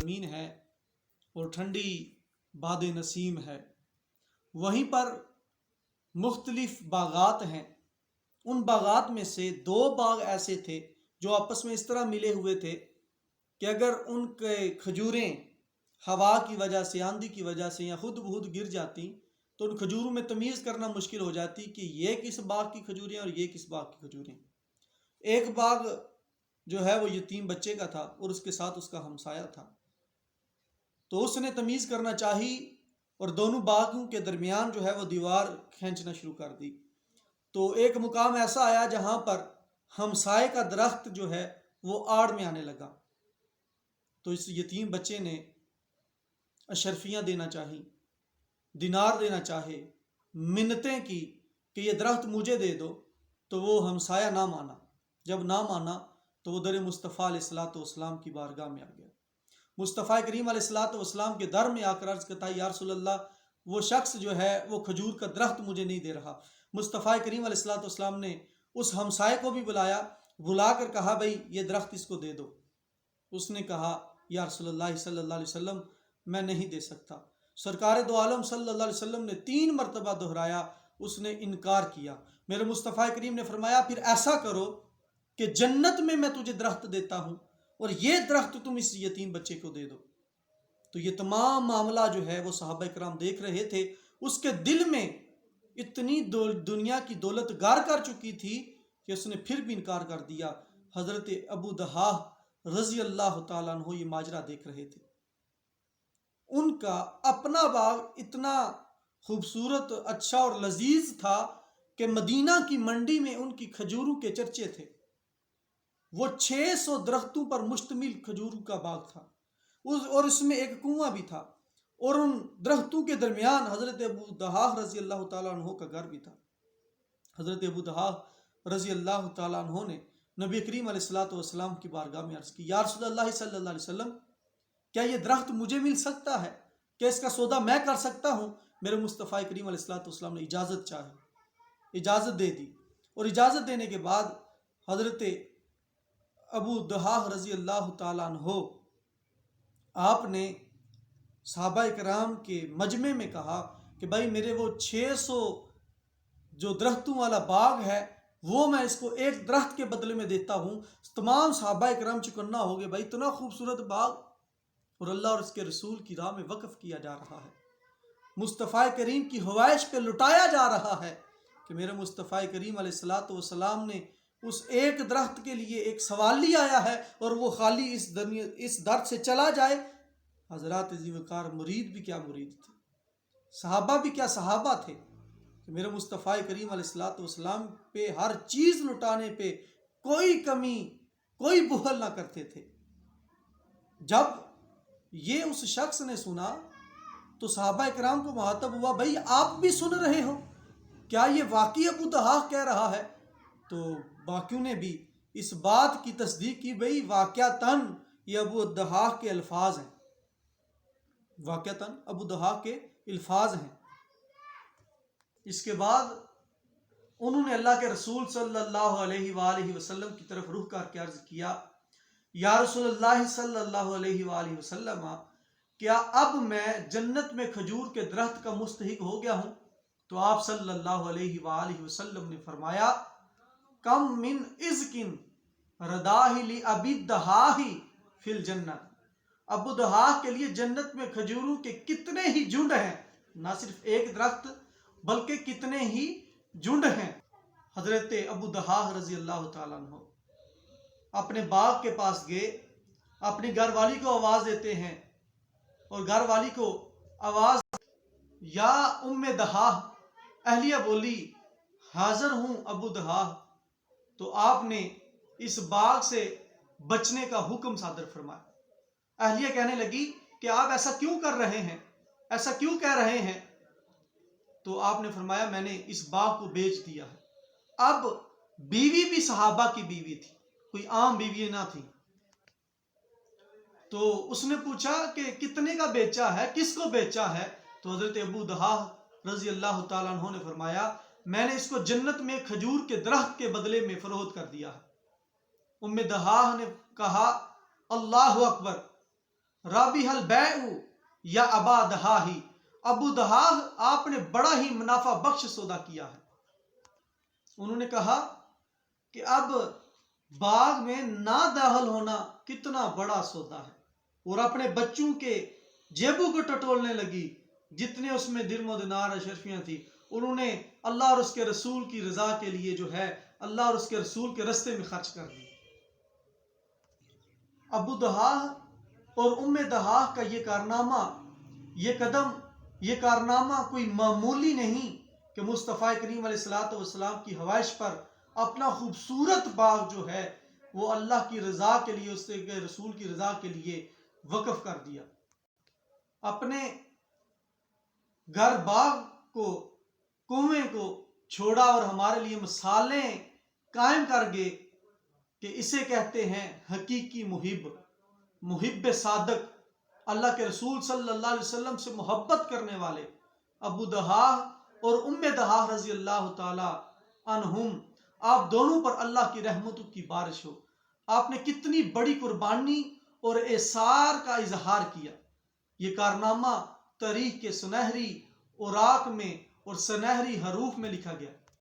زمین ہے اور ٹھنڈی باد نسیم ہے، وہیں پر مختلف باغات ہیں۔ ان باغات میں سے 2 باغ ایسے تھے جو آپس میں اس طرح ملے ہوئے تھے کہ اگر ان کے کھجوریں ہوا کی وجہ سے، آندھی کی وجہ سے یا خود بخود گر جاتی تو ان کھجوروں میں تمیز کرنا مشکل ہو جاتی کہ یہ کس باغ کی کھجوریں اور یہ کس باغ کی کھجوریں۔ ایک باغ جو ہے وہ یتیم بچے کا تھا اور اس کے ساتھ اس کا ہمسایہ تھا، تو اس نے تمیز کرنا چاہی اور دونوں باغوں کے درمیان جو ہے وہ دیوار کھینچنا شروع کر دی۔ تو ایک مقام ایسا آیا جہاں پر ہمسائے کا درخت جو ہے وہ آڑ میں آنے لگا، تو اس یتیم بچے نے اشرفیاں دینا چاہی، دینار دینا چاہے، منتیں کی کہ یہ درخت مجھے دے دو، تو وہ ہمسایہ نہ مانا۔ جب نہ مانا تو وہ در مصطفیٰ علیہ السلام کی بارگاہ میں آ گیا۔ مصطفیٰ کریم علیہ السلام کے در میں آ کر عرض کرتا ہے، یا رسول اللہ، وہ شخص جو ہے وہ کھجور کا درخت مجھے نہیں دے رہا۔ مصطفیٰ کریم علیہ السلام نے اس ہمسائے کو بھی بلا کر کہا، بھائی یہ درخت اس کو دے دو۔ اس نے کہا، یا رسول اللہ صلی اللہ علیہ وسلم، میں نہیں دے سکتا۔ سرکار دو عالم صلی اللہ علیہ وسلم نے 3 مرتبہ دہرایا، اس نے انکار کیا۔ میرے مصطفیٰ کریم نے فرمایا، پھر ایسا کرو کہ جنت میں تجھے درخت دیتا ہوں اور یہ درخت تم اس یتیم بچے کو دے دو۔ تو یہ تمام معاملہ جو ہے وہ صحابہ کرام دیکھ رہے تھے۔ اس کے دل میں اتنی دنیا کی دولت گار کر چکی تھی کہ اس نے پھر بھی انکار کر دیا۔ حضرت ابو دحاح رضی اللہ تعالیٰ عنہ یہ ماجرا دیکھ رہے تھے۔ ان کا اپنا باغ اتنا خوبصورت، اچھا اور لذیذ تھا کہ مدینہ کی منڈی میں ان کی کھجوروں کے چرچے تھے۔ وہ 600 درختوں پر مشتمل کھجوروں کا باغ تھا اور اس میں ایک کنواں بھی تھا، اور ان درختوں کے درمیان حضرت ابو دحاح رضی اللہ تعالیٰ عنہ کا گھر بھی تھا۔ حضرت ابو دحاح رضی اللہ تعالیٰ عنہ نے نبی کریم علیہ السلام کی بارگاہ میں عرض کی، یا رسول اللہ صلی اللہ علیہ وسلم، کیا یہ درخت مجھے مل سکتا ہے؟ کیا اس کا سودا میں کر سکتا ہوں؟ میرے مصطفیٰ کریم علیہ السلام نے اجازت چاہی، اجازت دے دی، اور اجازت دینے کے بعد حضرت ابو دحاح رضی اللہ تعالیٰ عنہ آپ نے صحابہ کرام کے مجمع میں کہا کہ بھائی میرے وہ 600 جو درختوں والا باغ ہے وہ میں اس کو ایک درخت کے بدلے میں دیتا ہوں۔ تمام صحابہ کرام چکنا ہو گئے، بھائی اتنا خوبصورت باغ اور اللہ اور اس کے رسول کی راہ میں وقف کیا جا رہا ہے، مصطفیٰ کریم کی ہوائش پہ لٹایا جا رہا ہے کہ میرے مصطفیٰ کریم علیہ السلام نے اس ایک درخت کے لیے ایک سوالی آیا ہے اور وہ خالی اس در سے چلا جائے۔ حضرات عزیز وقار، مرید بھی کیا مرید تھے، صحابہ بھی کیا صحابہ تھے کہ میرے مصطفیٰ کریم علیہ السلام پہ ہر چیز لٹانے پہ کوئی کمی، کوئی بخل نہ کرتے تھے۔ جب یہ اس شخص نے سنا تو صحابہ کرام کو مخاطب ہوا، بھائی آپ بھی سن رہے ہو، کیا یہ واقعی ابو دحاح کہہ رہا ہے؟ تو باقیوں نے بھی اس بات کی تصدیق کی، بھئی واقعتاً یہ ابو دحاح کے الفاظ ہیں، واقعتاً ابو دحاح کے الفاظ ہیں۔ اس کے بعد انہوں نے اللہ کے رسول صلی اللہ علیہ وآلہ وسلم کی طرف رخ کر کے عرض کیا، یا رسول اللہ صلی اللہ علیہ وآلہ وسلم، کیا اب میں جنت میں کھجور کے درخت کا مستحق ہو گیا ہوں؟ تو آپ صلی اللہ علیہ وآلہ وسلم نے فرمایا، کم من ازکن رداہ لی ابی دحاح فی الجنت، ابو دحاح کے لیے جنت میں کھجوروں کے کتنے ہی جھنڈ ہیں، نہ صرف ایک درخت بلکہ کتنے ہی جھنڈ ہیں۔ حضرت ابو دحاح رضی اللہ تعالیٰ عنہ اپنے باغ کے پاس گئے، اپنی گھر والی کو آواز دیتے ہیں اور گھر والی کو آواز، یا ام دحاح، اہلیہ بولی حاضر ہوں ابو دحاح۔ تو آپ نے اس باغ سے بچنے کا حکم صادر فرمایا۔ اہلیہ کہنے لگی کہ آپ ایسا کیوں کر رہے ہیں، ایسا کیوں کہہ رہے ہیں؟ تو آپ نے فرمایا، میں نے اس باغ کو بیچ دیا ہے۔ اب بیوی بھی صحابہ کی بیوی تھی، کوئی عام بیوی نہ تھی۔ تو اس نے پوچھا کہ کتنے کا بیچا ہے، کس کو بیچا ہے؟ تو حضرت ابو دحاح رضی اللہ تعالیٰ عنہ نے فرمایا، میں نے اس کو جنت میں کھجور کے درخت کے بدلے میں فروخت کر دیا ہے۔ ام دحاح نے کہا، اللہ اکبر، رابح البیع یا ابا دہاہی، ابو دہاہ آپ نے بڑا ہی منافع بخش سودا کیا ہے۔ انہوں نے کہا کہ اب باغ میں نہ داخل ہونا کتنا بڑا سودا ہے، اور اپنے بچوں کے جیبوں کو ٹٹولنے لگی جتنے اس میں درم و دینار اشرفیاں تھی۔ انہوں نے اللہ اور اس کے رسول کی رضا کے لیے جو ہے اللہ اور اس کے رسول کے رستے میں خرچ کر دی۔ ابو دہاہ اور ام دہاہ کا یہ کارنامہ، یہ قدم، یہ کارنامہ کوئی معمولی نہیں کہ مصطفیٰ کریم علیہ الصلوۃ والسلام کی حوائش پر اپنا خوبصورت باغ جو ہے وہ اللہ کی رضا کے لیے، اس کے رسول کی رضا کے لیے وقف کر دیا۔ اپنے گھر باغ کو، کنویں کو چھوڑا اور ہمارے لیے مثالیں قائم کر گئے کہ اسے کہتے ہیں حقیقی محب، محب صادق، اللہ کے رسول صلی اللہ علیہ وسلم سے محبت کرنے والے ابو دہاہ اور ام دہاہ رضی اللہ تعالی عنہم، آپ دونوں پر اللہ کی رحمتوں کی بارش ہو۔ آپ نے کتنی بڑی قربانی اور ایثار کا اظہار کیا۔ یہ کارنامہ تاریخ کے سنہری اوراق میں اور سنہری حروف میں لکھا گیا۔